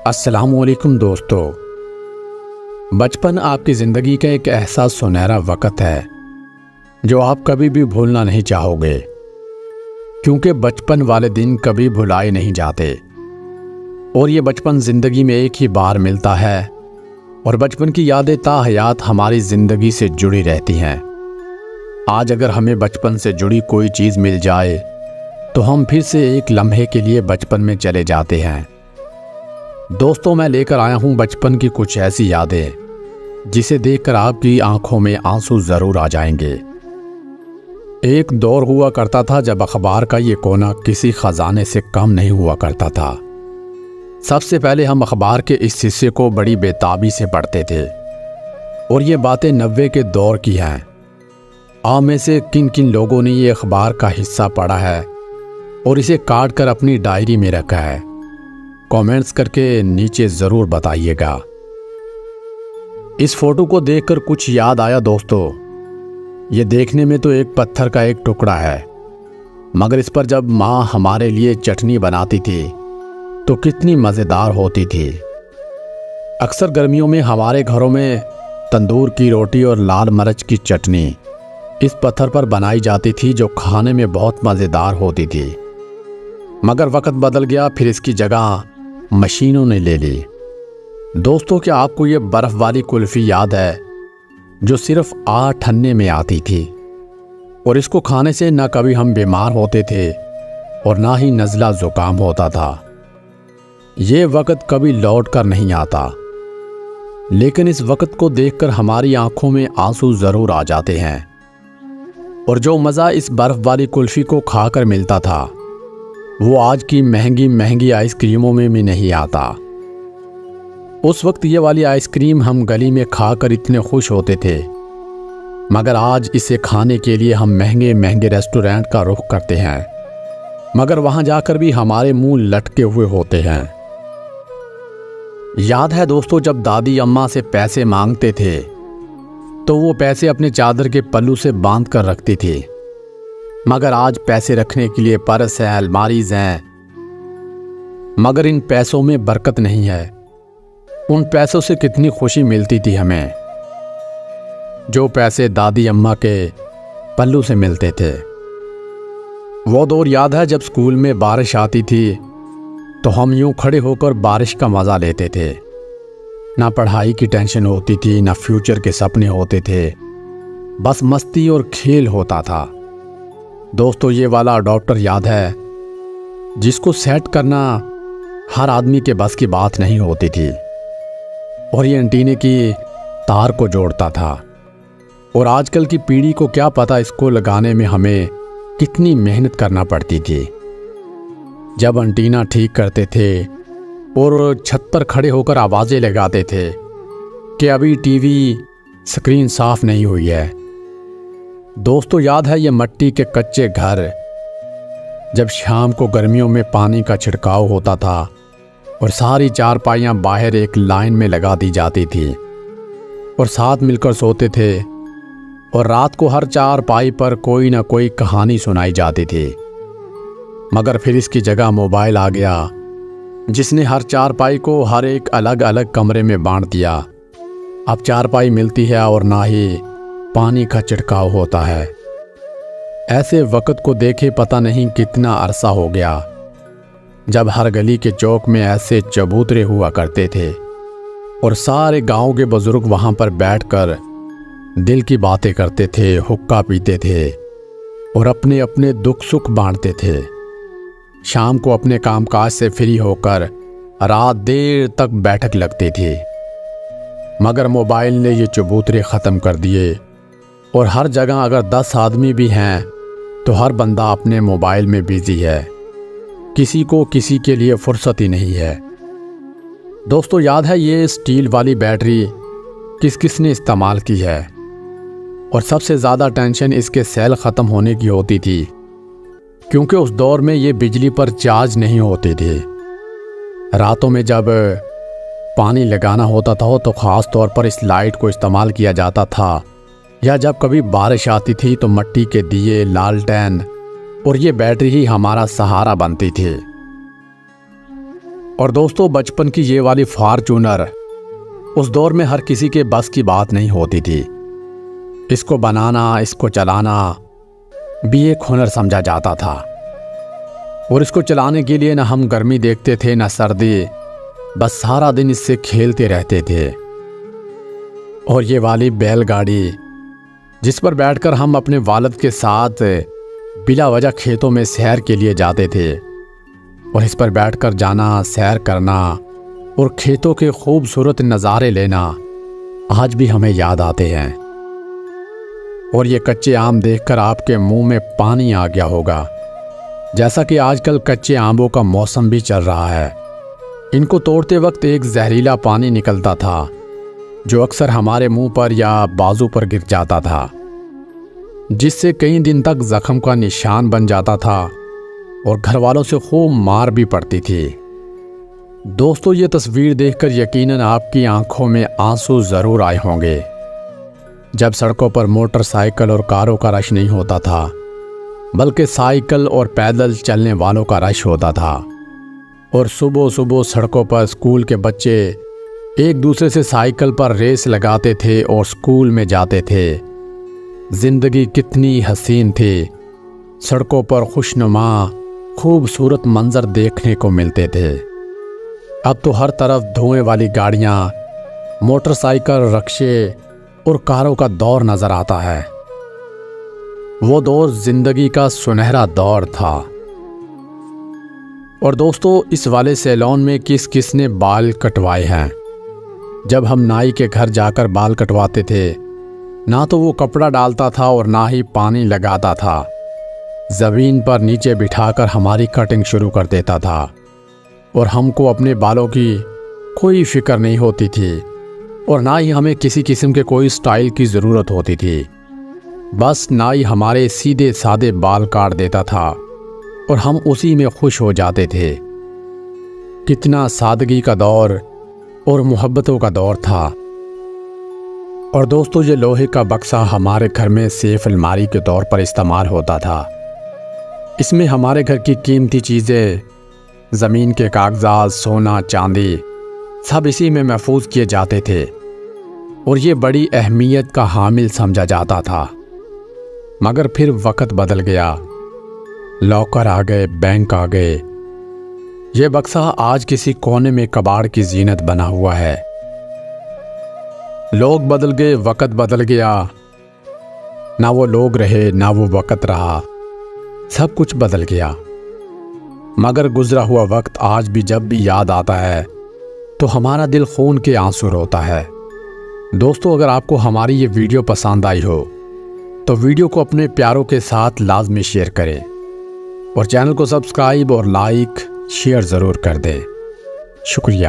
السلام علیکم دوستو۔ بچپن آپ کی زندگی کا ایک ایسا سنہرا وقت ہے جو آپ کبھی بھی بھولنا نہیں چاہو گے، کیونکہ بچپن والے دن کبھی بھلائے نہیں جاتے اور یہ بچپن زندگی میں ایک ہی بار ملتا ہے اور بچپن کی یادیں تا حیات ہماری زندگی سے جڑی رہتی ہیں۔ آج اگر ہمیں بچپن سے جڑی کوئی چیز مل جائے تو ہم پھر سے ایک لمحے کے لیے بچپن میں چلے جاتے ہیں۔ دوستوں، میں لے کر آیا ہوں بچپن کی کچھ ایسی یادیں جسے دیکھ کر آپ کی آنکھوں میں آنسو ضرور آ جائیں گے۔ ایک دور ہوا کرتا تھا جب اخبار کا یہ کونا کسی خزانے سے کم نہیں ہوا کرتا تھا۔ سب سے پہلے ہم اخبار کے اس حصے کو بڑی بےتابی سے پڑھتے تھے، اور یہ باتیں 90 کے دور کی ہیں۔ آپ میں سے کن کن لوگوں نے یہ اخبار کا حصہ پڑھا ہے اور اسے کاٹ کر اپنی ڈائری میں رکھا ہے؟ کامنٹس کر کے نیچے ضرور بتائیے گا۔ اس فوٹو کو دیکھ کر کچھ یاد آیا دوستو؟ یہ دیکھنے میں تو ایک پتھر کا ایک ٹکڑا ہے، مگر اس پر جب ماں ہمارے لیے چٹنی بناتی تھی تو کتنی مزیدار ہوتی تھی۔ اکثر گرمیوں میں ہمارے گھروں میں تندور کی روٹی اور لال مرچ کی چٹنی اس پتھر پر بنائی جاتی تھی، جو کھانے میں بہت مزیدار ہوتی تھی۔ مگر وقت بدل گیا، پھر اس کی جگہ مشینوں نے لے لی۔ دوستو، کیا آپ کو یہ برف والی کلفی یاد ہے جو صرف 8 آنے میں آتی تھی، اور اس کو کھانے سے نہ کبھی ہم بیمار ہوتے تھے اور نہ ہی نزلہ زکام ہوتا تھا؟ یہ وقت کبھی لوٹ کر نہیں آتا، لیکن اس وقت کو دیکھ کر ہماری آنکھوں میں آنسو ضرور آ جاتے ہیں۔ اور جو مزہ اس برف والی کلفی کو کھا کر ملتا تھا وہ آج کی مہنگی مہنگی آئس کریموں میں بھی نہیں آتا۔ اس وقت یہ والی آئس کریم ہم گلی میں کھا کر اتنے خوش ہوتے تھے، مگر آج اسے کھانے کے لیے ہم مہنگے مہنگے ریسٹورنٹ کا رخ کرتے ہیں، مگر وہاں جا کر بھی ہمارے منہ لٹکے ہوئے ہوتے ہیں۔ یاد ہے دوستو، جب دادی اماں سے پیسے مانگتے تھے تو وہ پیسے اپنے چادر کے پلو سے باندھ کر رکھتی تھی، مگر آج پیسے رکھنے کے لیے پرس ہے، الماریز ہیں، مگر ان پیسوں میں برکت نہیں ہے۔ ان پیسوں سے کتنی خوشی ملتی تھی ہمیں، جو پیسے دادی اماں کے پلو سے ملتے تھے۔ وہ دور یاد ہے جب اسکول میں بارش آتی تھی تو ہم یوں کھڑے ہو کر بارش کا مزہ لیتے تھے۔ نہ پڑھائی کی ٹینشن ہوتی تھی، نہ فیوچر کے سپنے ہوتے تھے، بس مستی اور کھیل ہوتا تھا۔ دوستو، یہ والا ڈاکٹر یاد ہے جس کو سیٹ کرنا ہر آدمی کے بس کی بات نہیں ہوتی تھی، اور یہ انٹینے کی تار کو جوڑتا تھا، اور آج کل کی پیڑھی کو کیا پتہ اس کو لگانے میں ہمیں کتنی محنت کرنا پڑتی تھی۔ جب انٹینا ٹھیک کرتے تھے اور چھت پر کھڑے ہو کر آوازیں لگاتے تھے کہ ابھی ٹی وی سکرین صاف نہیں ہوئی ہے۔ دوستو، یاد ہے یہ مٹی کے کچے گھر، جب شام کو گرمیوں میں پانی کا چھڑکاؤ ہوتا تھا اور ساری چارپائیاں باہر ایک لائن میں لگا دی جاتی تھی اور ساتھ مل کر سوتے تھے، اور رات کو ہر چارپائی پر کوئی نہ کوئی کہانی سنائی جاتی تھی۔ مگر پھر اس کی جگہ موبائل آ گیا، جس نے ہر چارپائی کو ہر ایک الگ الگ کمرے میں بانٹ دیا۔ اب چارپائی ملتی ہے اور نہ ہی پانی کا چھڑکاؤ ہوتا ہے۔ ایسے وقت کو دیکھے پتہ نہیں کتنا عرصہ ہو گیا جب ہر گلی کے چوک میں ایسے چبوترے ہوا کرتے تھے اور سارے گاؤں کے بزرگ وہاں پر بیٹھ کر دل کی باتیں کرتے تھے، حقہ پیتے تھے اور اپنے اپنے دکھ سکھ بانٹتے تھے۔ شام کو اپنے کام کاج سے فری ہو کر رات دیر تک بیٹھک لگتی تھی، مگر موبائل نے یہ چبوترے ختم کر دیے، اور ہر جگہ اگر 10 آدمی بھی ہیں تو ہر بندہ اپنے موبائل میں بیزی ہے، کسی کو کسی کے لیے فرصت ہی نہیں ہے۔ دوستو، یاد ہے یہ اسٹیل والی بیٹری کس کس نے استعمال کی ہے؟ اور سب سے زیادہ ٹینشن اس کے سیل ختم ہونے کی ہوتی تھی، کیونکہ اس دور میں یہ بجلی پر چارج نہیں ہوتی تھی۔ راتوں میں جب پانی لگانا ہوتا تھا تو خاص طور پر اس لائٹ کو استعمال کیا جاتا تھا، یا جب کبھی بارش آتی تھی تو مٹی کے دیے، لالٹین اور یہ بیٹری ہی ہمارا سہارا بنتی تھی۔ اور دوستو بچپن کی یہ والی فارچونر اس دور میں ہر کسی کے بس کی بات نہیں ہوتی تھی۔ اس کو بنانا، اس کو چلانا بھی ایک ہنر سمجھا جاتا تھا، اور اس کو چلانے کے لیے نہ ہم گرمی دیکھتے تھے نہ سردی، بس سارا دن اس سے کھیلتے رہتے تھے۔ اور یہ والی بیل گاڑی جس پر بیٹھ کر ہم اپنے والد کے ساتھ بلا وجہ کھیتوں میں سیر کے لیے جاتے تھے، اور اس پر بیٹھ کر جانا، سیر کرنا اور کھیتوں کے خوبصورت نظارے لینا آج بھی ہمیں یاد آتے ہیں۔ اور یہ کچے آم دیکھ کر آپ کے منہ میں پانی آ گیا ہوگا، جیسا کہ آج کل کچے آموں کا موسم بھی چل رہا ہے۔ ان کو توڑتے وقت ایک زہریلا پانی نکلتا تھا جو اکثر ہمارے منہ پر یا بازو پر گر جاتا تھا، جس سے کئی دن تک زخم کا نشان بن جاتا تھا اور گھر والوں سے خوب مار بھی پڑتی تھی۔ دوستو یہ تصویر دیکھ کر یقیناً آپ کی آنکھوں میں آنسو ضرور آئے ہوں گے، جب سڑکوں پر موٹر سائیکل اور کاروں کا رش نہیں ہوتا تھا، بلکہ سائیکل اور پیدل چلنے والوں کا رش ہوتا تھا، اور صبح صبح سڑکوں پر اسکول کے بچے ایک دوسرے سے سائیکل پر ریس لگاتے تھے اور اسکول میں جاتے تھے۔ زندگی کتنی حسین تھی، سڑکوں پر خوشنما خوبصورت منظر دیکھنے کو ملتے تھے۔ اب تو ہر طرف دھوئیں والی گاڑیاں، موٹر سائیکل، رکشے اور کاروں کا دور نظر آتا ہے۔ وہ دور زندگی کا سنہرا دور تھا۔ اور دوستو اس والے سیلون میں کس کس نے بال کٹوائے ہیں؟ جب ہم نائی کے گھر جا کر بال کٹواتے تھے، نہ تو وہ کپڑا ڈالتا تھا اور نہ ہی پانی لگاتا تھا، زمین پر نیچے بٹھا کر ہماری کٹنگ شروع کر دیتا تھا، اور ہم کو اپنے بالوں کی کوئی فکر نہیں ہوتی تھی، اور نہ ہی ہمیں کسی قسم کے کوئی سٹائل کی ضرورت ہوتی تھی۔ بس نائی ہمارے سیدھے سادے بال کاٹ دیتا تھا اور ہم اسی میں خوش ہو جاتے تھے۔ کتنا سادگی کا دور اور محبتوں کا دور تھا۔ اور دوستو یہ لوہے کا بکسا ہمارے گھر میں سیف الماری کے طور پر استعمال ہوتا تھا۔ اس میں ہمارے گھر کی قیمتی چیزیں، زمین کے کاغذات، سونا، چاندی، سب اسی میں محفوظ کیے جاتے تھے، اور یہ بڑی اہمیت کا حامل سمجھا جاتا تھا۔ مگر پھر وقت بدل گیا، لاکر آ گئے، بینک آ گئے، یہ بکسا آج کسی کونے میں کباڑ کی زینت بنا ہوا ہے۔ لوگ بدل گئے، وقت بدل گیا، نہ وہ لوگ رہے نہ وہ وقت رہا، سب کچھ بدل گیا۔ مگر گزرا ہوا وقت آج بھی جب بھی یاد آتا ہے تو ہمارا دل خون کے آنسو روتا ہے۔ دوستو اگر آپ کو ہماری یہ ویڈیو پسند آئی ہو تو ویڈیو کو اپنے پیاروں کے ساتھ لازمی شیئر کریں، اور چینل کو سبسکرائب اور لائک شیئر ضرور کر دیں۔ شکریہ۔